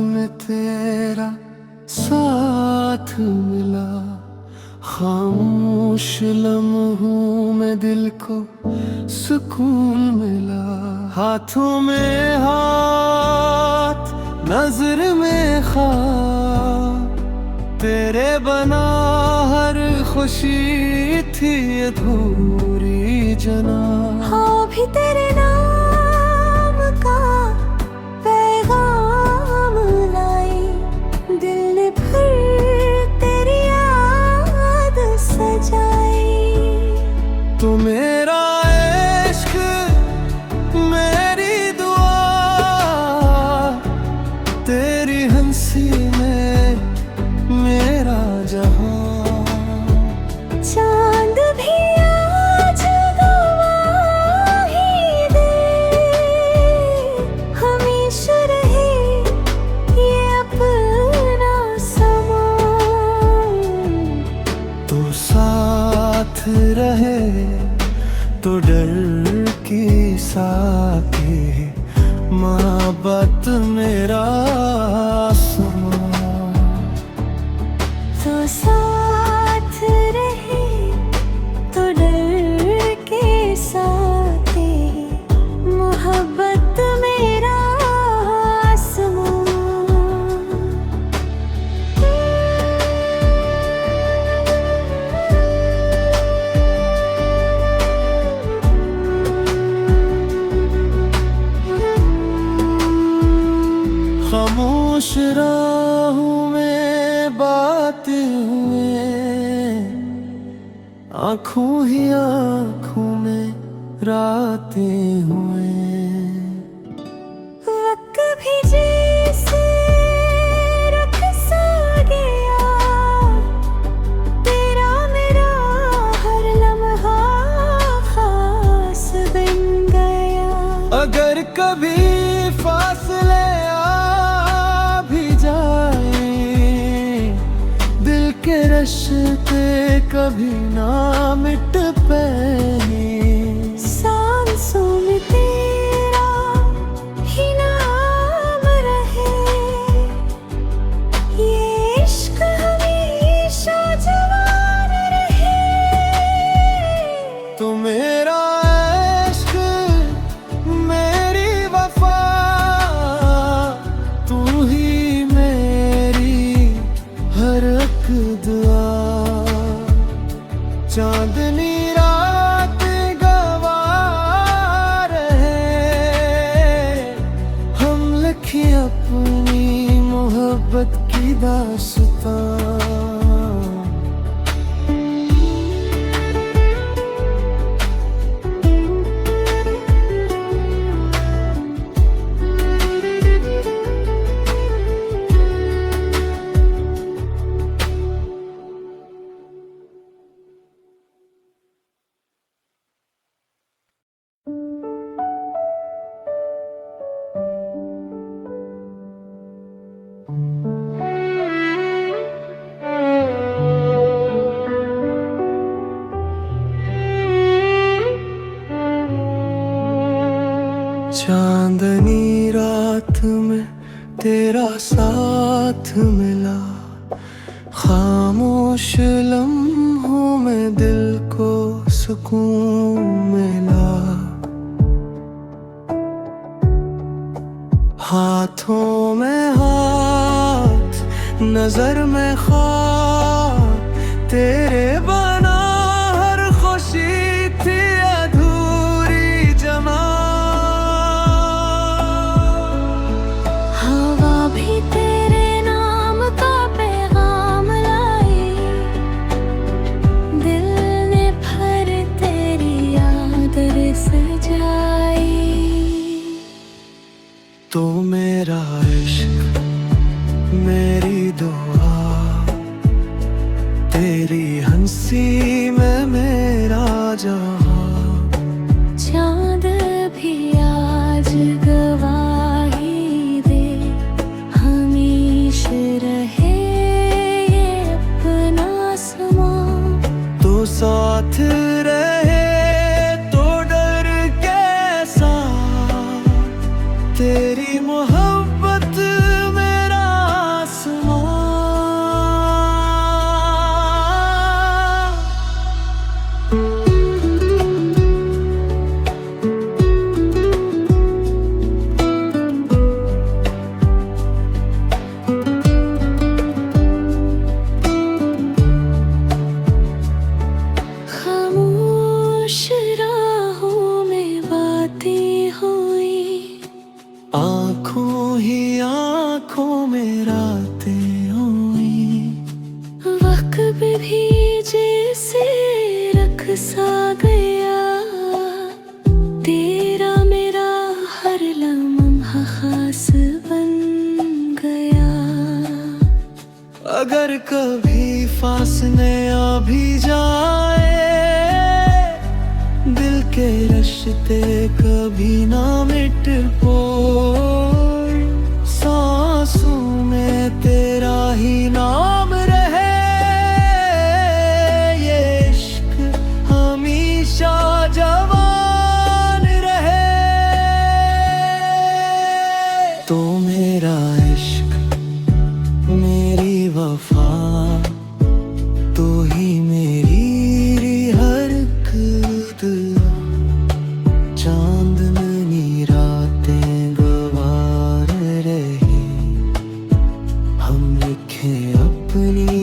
में तेरा साथ मिला, खामोश लम्हों में दिल को सुकून मिला। हाथों में हाथ, नजर में ख्वाब, तेरे बना हर खुशी थी अधूरी जना। हाँ भी तेरे नाम का पैगाम लाई, दिल ने फिर तेरी याद सजाई। तो मेरा इश्क मेरी दुआ, तेरी हंसी में मेरा जहां। चांद भी आज गवाही दे, हमेशा रहे ये अपना समा। तो साथ रहे तो डर की साथी, मोहब्बत मेरा आसमां। तो साथ रहे तो डर के साथे, मोहब्बत मेरा आसमां। खामोश राहों में बातें हुए, आँखों ही आँखों में रातें हुए। वक्त भी जैसे रुख सा गया, तेरा मेरा हर लम्हा खास बन गया। अगर कभी फासले आ भी जाए, दिल के रिश्ते कभी ना मिट पाए। सांसों में तेरा ही नाम रहे, ये इश्क हमेशा जवान रहे। तो मेरा इश्क मेरी वफा, तू ही मेरी हर एक दुआ। चांदनी रात गवा रहे, हम लिखी अपनी मोहब्बत की दास्तां। चांदनी रात में तेरा साथ मिला, खामोश लम्हों में दिल को सुकून मिला। हाथों में हाथ, नजर में ख्वाब, तेरे बना हर खुशी थी अधूरी जमा। हवा भी तेरे नाम का पैगाम लाई, दिल ने भर तेरी याद सजाई। तो मेरा इश्क मेरी दुआ, तेरी हंसी में मेरा जहां। चांद भी आज गवाही दे, हमेशा रहे ये अपना समा। तो साथ रहे तो डर कैसा, तेरी मोहब्बत मेरा आँखों में रातें हुई, वक्त भी जैसे रख सा गया, तेरा मेरा हर लम्हा खास बन गया। अगर कभी फासले आ भी जाए, दिल के रिश्ते कभी ना मिट पाए, सांसों में तेरा ही नाम रहे, ये इश्क हमेशा जवान रहे। तो मेरा इश्क मेरी वफा, तो ही मेरी हर एक दुआ, चांदनी रातें गवार रहे, हम लिखे अपनी